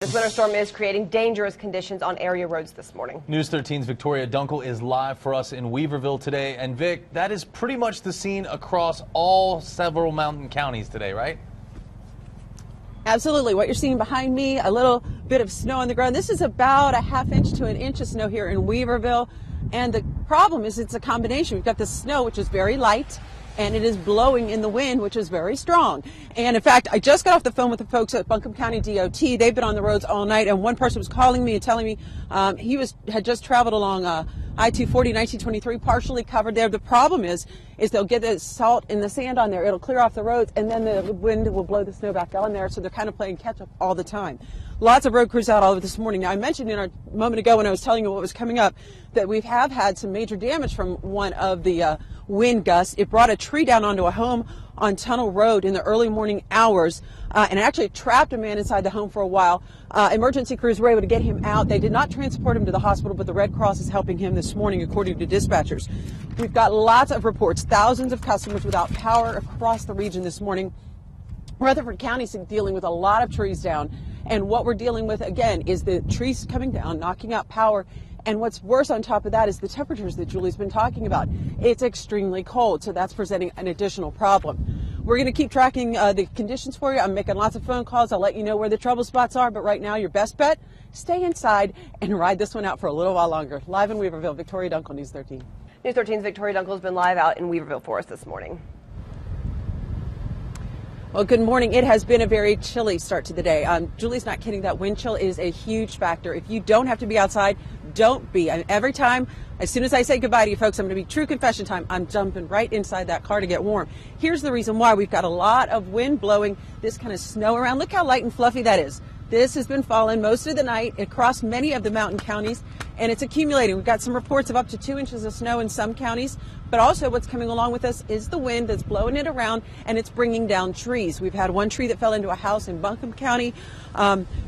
This winter storm is creating dangerous conditions on area roads this morning. News 13's Victoria Dunkel is live for us in Weaverville today. And Vic, that is pretty much the scene across all several mountain counties today, right? Absolutely. What you're seeing behind me, a little bit of snow on the ground. This is about a ½ to an inch of snow here in Weaverville. And the problem is it's a combination. We've got the snow, which is very light, and it is blowing in the wind, which is very strong. And in fact, I just got off the phone with the folks at Buncombe County DOT. They've been on the roads all night, and one person was calling me and telling me he had just traveled along I-240, 1923, partially covered there. The problem is they'll get the salt and the sand on there. It'll clear off the roads, and then the wind will blow the snow back on there, so they're kind of playing catch up all the time. Lots of road crews out all over this morning. Now, I mentioned a moment ago when I was telling you what was coming up that we have had some major damage from one of the wind gusts. It brought a tree down onto a home on Tunnel Road in the early morning hours and actually trapped a man inside the home for a while. Emergency crews were able to get him out. They did not transport him to the hospital, but the Red Cross is helping him this morning, according to dispatchers. We've got lots of reports, thousands of customers without power across the region this morning. Rutherford County is dealing with a lot of trees down. And what we're dealing with, again, is the trees coming down, knocking out power. And what's worse on top of that is the temperatures that Julie's been talking about. It's extremely cold, so that's presenting an additional problem. We're going to keep tracking the conditions for you. I'm making lots of phone calls. I'll let you know where the trouble spots are. But right now, your best bet, stay inside and ride this one out for a little while longer. Live in Weaverville, Victoria Dunkel, News 13. News 13's Victoria Dunkel has been live out in Weaverville for us this morning. Well, good morning. It has been a very chilly start to the day. Julie's not kidding. That wind chill is a huge factor. If you don't have to be outside, don't be. And every time, as soon as I say goodbye to you folks, I'm going to be true confession time. I'm jumping right inside that car to get warm. Here's the reason why. We've got a lot of wind blowing this kind of snow around. Look how light and fluffy that is. This has been falling most of the night across many of the mountain counties, and it's accumulating. We've got some reports of up to 2 inches of snow in some counties, but also what's coming along with us is the wind that's blowing it around, and it's bringing down trees. We've had one tree that fell into a house in Buncombe County.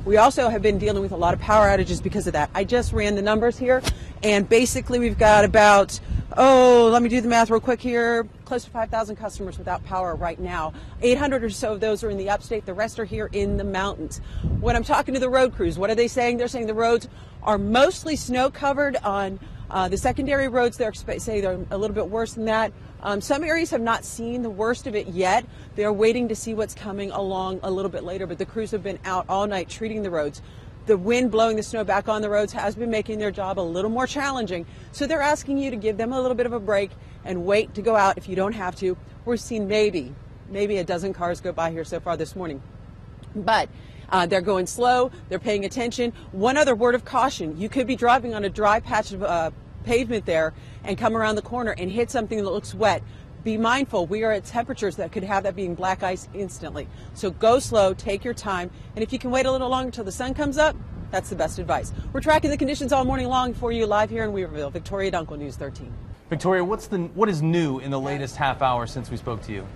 We also have been dealing with a lot of power outages because of that. I just ran the numbers here, and basically we've got about, let me do the math real quick here, close to 5,000 customers without power right now. 800 or so of those are in the upstate. The rest are here in the mountains. When I'm talking to the road crews, what are they saying? They're saying the roads are mostly snow covered on the secondary roads. They're a little bit worse than that. Some areas have not seen the worst of it yet. They're waiting to see what's coming along a little bit later, but the crews have been out all night treating the roads. The wind blowing the snow back on the roads has been making their job a little more challenging. So they're asking you to give them a little bit of a break and wait to go out if you don't have to. We're seeing maybe a dozen cars go by here so far this morning. But they're going slow. They're paying attention. One other word of caution. You could be driving on a dry patch of pavement there and come around the corner and hit something that looks wet. Be mindful, we are at temperatures that could have that being black ice instantly. So go slow, take your time, and if you can wait a little longer until the sun comes up, that's the best advice. We're tracking the conditions all morning long for you live here in Weaverville. Victoria Dunkel, News 13. Victoria, what is new in the latest half hour since we spoke to you?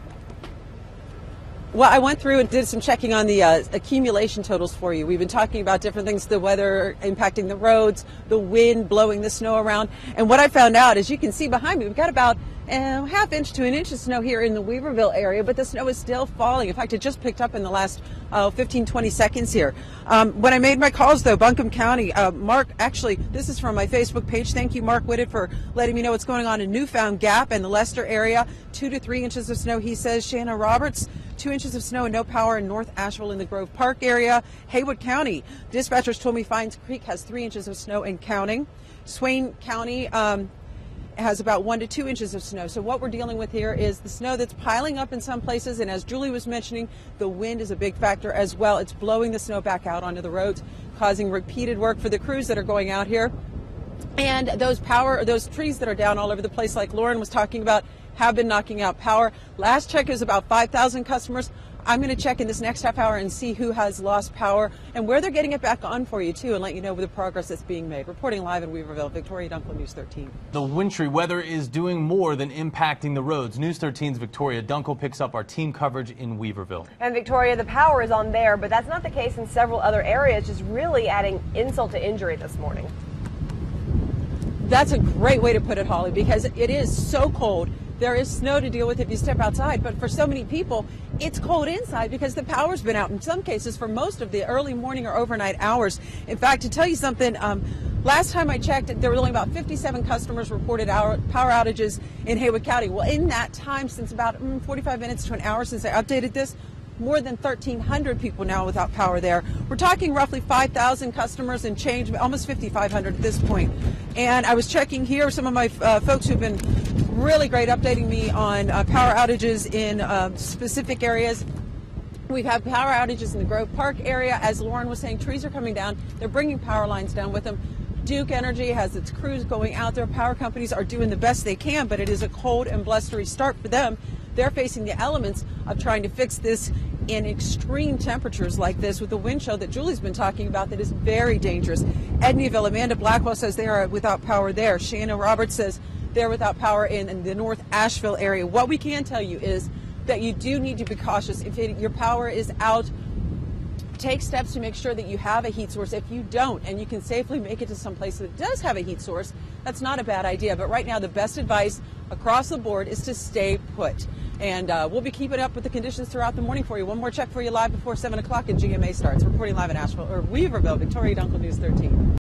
Well, I went through and did some checking on the accumulation totals for you. We've been talking about different things, the weather impacting the roads, the wind blowing the snow around. And what I found out, as you can see behind me, we've got about ½ inch to an inch of snow here in the Weaverville area, but the snow is still falling. In fact, it just picked up in the last 15, 20 seconds here. When I made my calls, though, Buncombe County, Mark, actually, this is from my Facebook page. Thank you, Mark Whitted, for letting me know what's going on in Newfound Gap and the Leicester area. 2 to 3 inches of snow, he says. Shanna Roberts, 2 inches of snow and no power in North Asheville in the Grove Park area. Haywood County, dispatchers told me Fines Creek has 3 inches of snow and counting. Swain County has about 1 to 2 inches of snow. So what we're dealing with here is the snow that's piling up in some places, and as Julie was mentioning, the wind is a big factor as well. It's blowing the snow back out onto the roads, causing repeated work for the crews that are going out here. And those trees that are down all over the place, like Lauren was talking about, have been knocking out power. Last check is about 5,000 customers. I'm going to check in this next half hour and see who has lost power and where they're getting it back on for you, too, and let you know the progress that's being made. Reporting live in Weaverville, Victoria Dunkel, News 13. The wintry weather is doing more than impacting the roads. News 13's Victoria Dunkel picks up our team coverage in Weaverville. And Victoria, the power is on there, but that's not the case in several other areas, just really adding insult to injury this morning. That's a great way to put it, Holly, because it is so cold. There is snow to deal with if you step outside, but for so many people, it's cold inside because the power's been out in some cases for most of the early morning or overnight hours. In fact, to tell you something, last time I checked, there were only about 57 customers reported power outages in Haywood County. Well, in that time, since about 45 minutes to an hour since I updated this, more than 1,300 people now without power there. We're talking roughly 5,000 customers and change, almost 5,500 at this point. And I was checking here, some of my folks who've been really great updating me on power outages in specific areas. We've had power outages in the Grove Park area. As Lauren was saying, trees are coming down. They're bringing power lines down with them. Duke Energy has its crews going out there. Power companies are doing the best they can, but it is a cold and blustery start for them. They're facing the elements of trying to fix this in extreme temperatures like this with the wind chill that Julie's been talking about that is very dangerous. Edneyville, Amanda Blackwell says they are without power there. Shannon Roberts says they're without power in the North Asheville area. What we can tell you is that you do need to be cautious. If your power is out, take steps to make sure that you have a heat source. If you don't, and you can safely make it to some place that does have a heat source, that's not a bad idea. But right now, the best advice across the board is to stay put. And we'll be keeping up with the conditions throughout the morning for you. One more check for you live before 7 o'clock and GMA starts. Reporting live in Asheville or Weaverville, Victoria Dunkel News 13.